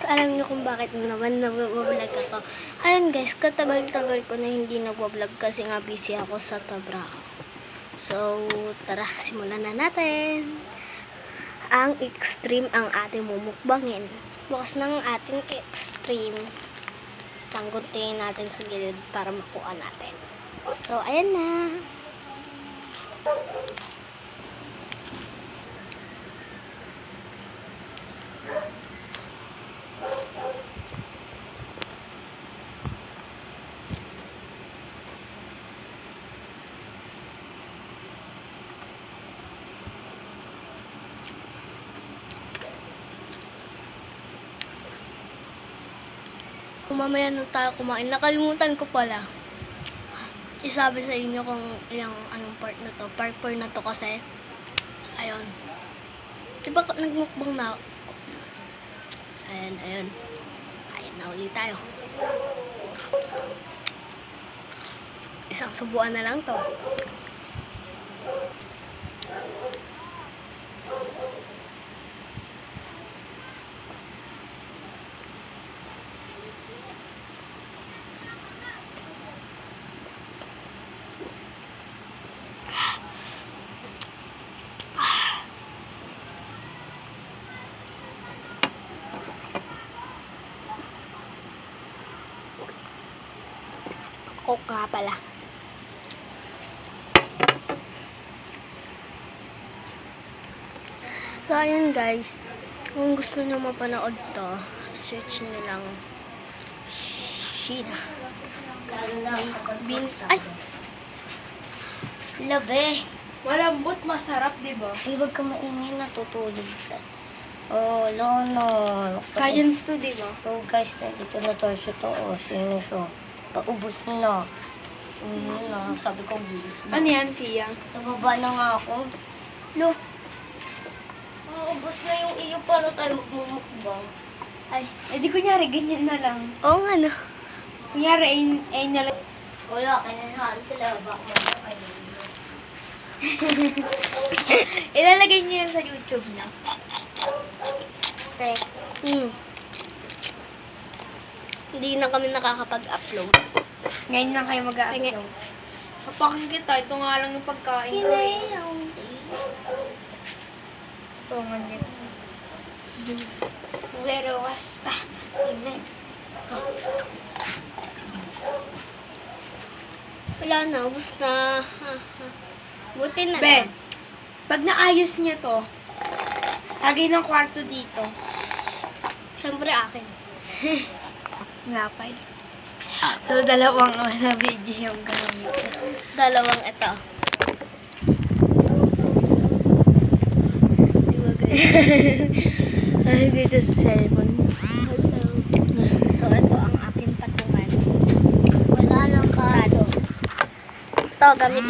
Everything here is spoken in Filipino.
alam niyo kung bakit naman nag-vlog ako. Ayun guys, katagal-tagal ko na hindi nag-vlog kasi nga busy ako sa trabaho. So, tara, simulan na natin. Ang extreme ang ating mumukbangin. Bukas ng ating extreme. Tangguntingin natin sa gilid para makuha natin. So, ayan na. Mamaya na tayo kumain. Nakalimutan ko pala. Isabi sa inyo kung ilang anong part na to. Part 4 na to kasi. Ayun. Diba nagmukbang na ako? Ayun. Ayun na ulit tayo. Isang subuan na lang to. Coke nga pala. So, ayan guys. Kung gusto nyo mapanood to, search nyo lang Sheena. Ay! Labe! Malambot, masarap, di ba? Huwag ka maingay, natutulog ka. Oh, no. Science to, di ba? So guys, nandito na tayo sa taas. Sino siya? Paubos na. Sabi ko, Ano yan, Siya? sa baba na nga ako. Lo, maubos na yung iyo. Paano tayo magmumukbang? Ay, di kunyari, ganyan na lang. Oo nga no. Kunyari, ay na lang. Wala, kanahan sila. Baka Ilalagay niyo yan sa YouTube na. Okay. Hindi na kami nakakapag-upload. Ngayon lang kayo mag-upload. Kapakin kita, ito nga lang yung pagkain ko. Ito nga nito. Pero basta. Inay. Wala na, ubos na. Buti na Ben, lang. pag naayos niyo to, lagay ng kwarto dito. Siyempre akin. Napay. So, dalawang video yung gamit. Dalawang ito. Diba guys? Ay, dito sa cellphone. So, ito ang aking patungan. Wala nang kado. Ito, gamit